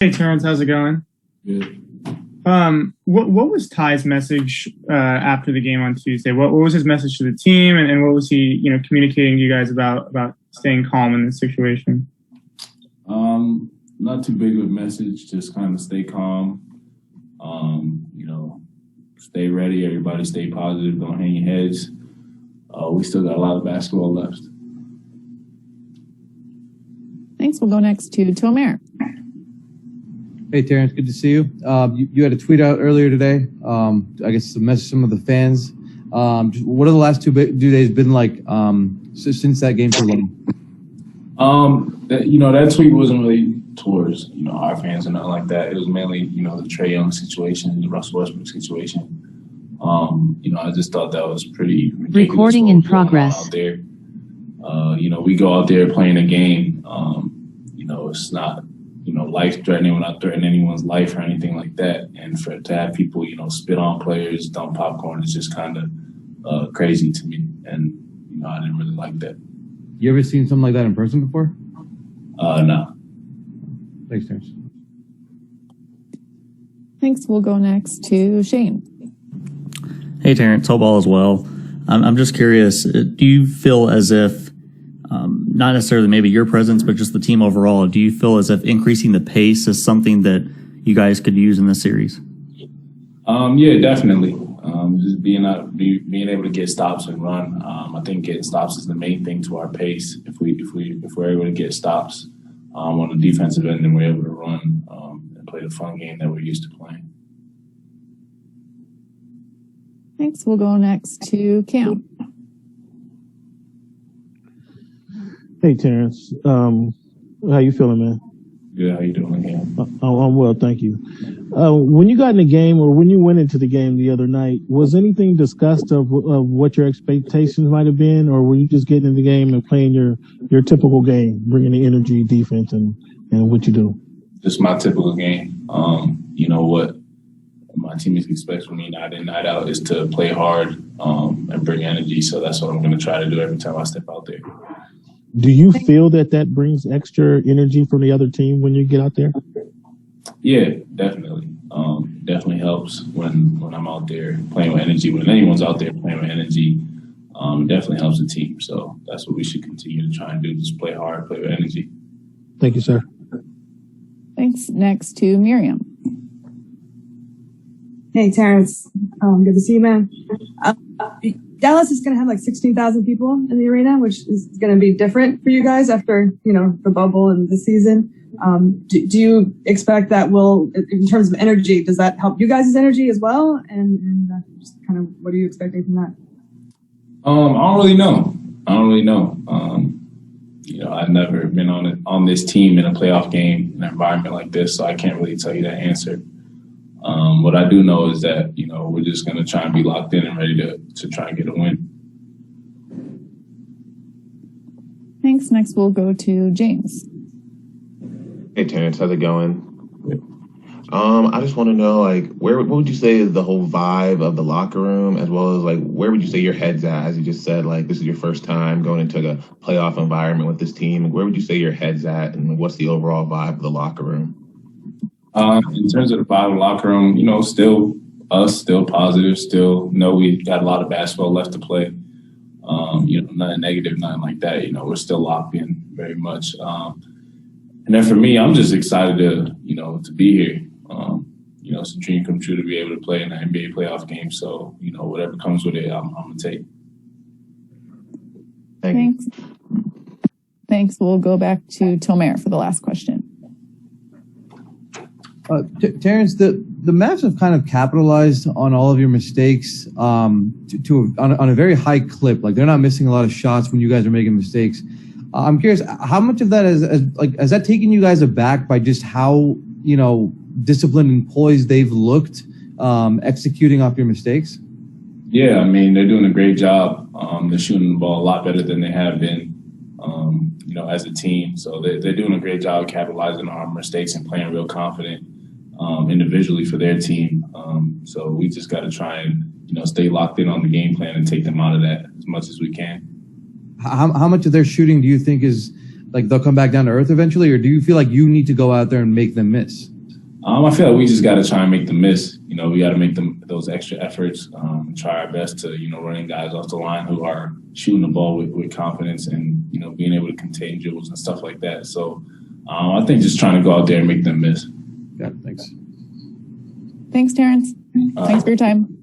Hey Terance, how's it going? Good. What was Ty's message after the game on Tuesday? What was his message to the team, and what was he communicating to you guys about staying calm in this situation? Not too big of a message. Just kind of stay calm. Stay ready. Everybody stay positive. Don't hang your heads. We still got a lot of basketball left. Thanks. We'll go next to Tomer. Hey, Terance, good to see you. You had a tweet out earlier today. I guess a message to some of the fans. What are the last two days been like since that game for them? That tweet wasn't really towards, our fans or nothing like that. It was mainly, the Trae Young situation, the Russell Westbrook situation. I just thought that was pretty ridiculous. Recording in progress. Out there. We go out there playing a game. It's not, life-threatening. We're not threatening anyone's life or anything like that. And to have people, spit on players, dump popcorn is just kind of crazy to me. And, I didn't really like that. You ever seen something like that in person before? No. Thanks, Terance. Thanks. We'll go next to Shane. Hey, Terance. Hope all is well. I'm just curious, do you feel as if, not necessarily maybe your presence, but just the team overall, do you feel as if increasing the pace is something that you guys could use in this series? Yeah, definitely. Just being able to get stops and run. I think getting stops is the main thing to our pace. If we're able to get stops on the defensive end, then we're able to run and play the fun game that we're used to playing. Thanks. We'll go next to Cam. Hey, Terance. How you feeling, man? Good. How you doing, Cam? I'm well, thank you. When you got in the game, or when you went into the game the other night, was anything discussed of what your expectations might have been, or were you just getting in the game and playing your typical game, bringing the energy, defense, and what you do? Just my typical game. What my teammates expect from me night in, night out is to play hard and bring energy. So that's what I'm going to try to do every time I step out there. Do you feel that brings extra energy from the other team when you get out there? Yeah, definitely. Definitely helps when I'm out there playing with energy. When anyone's out there playing with energy, it definitely helps the team. So that's what we should continue to try and do, just play hard, play with energy. Thank you, sir. Thanks. Next to Miriam. Hey, Terance. Good to see you, man. Dallas is going to have like 16,000 people in the arena, which is going to be different for you guys after, the bubble and the season. Do you expect that will, in terms of energy, does that help you guys' energy as well? And just kind of what are you expecting from that? I don't really know. I've never been on this team in a playoff game, in an environment like this, so I can't really tell you that answer. What I do know is that, we're just going to try and be locked in and ready to try and get a win. Thanks. Next, we'll go to James. Hey, Terance, how's it going? I just want to know, what would you say is the whole vibe of the locker room, as well as, where would you say your head's at? As you just said, this is your first time going into a playoff environment with this team. Where would you say your head's at, and what's the overall vibe of the locker room? In terms of the vibe of the locker room, still us, still positive, still know we got a lot of basketball left to play. Nothing negative, nothing like that. We're still locked in very much. And then for me, I'm just excited to be here. It's a dream come true to be able to play in an NBA playoff game. So, whatever comes with it, I'm going to take. Thanks. Thanks. We'll go back to Tomer for the last question. Terance, the Mavs have kind of capitalized on all of your mistakes on a very high clip. They're not missing a lot of shots when you guys are making mistakes. I'm curious, how much of that has that taken you guys aback by just how disciplined and poised they've looked executing off your mistakes? Yeah, they're doing a great job. They're shooting the ball a lot better than they have been, as a team. So they're doing a great job capitalizing on our mistakes and playing real confident individually for their team. So we just got to try and, stay locked in on the game plan and take them out of that as much as we can. How much of their shooting do you think is like they'll come back down to earth eventually, or do you feel like you need to go out there and make them miss? I feel like we just got to try and make them miss. You know, we got to make those extra efforts, and try our best to, you know, running guys off the line who are shooting the ball with confidence and, you know, being able to contain dribbles and stuff like that. So I think just trying to go out there and make them miss. Yeah, thanks. Thanks, Terance. Thanks for your time.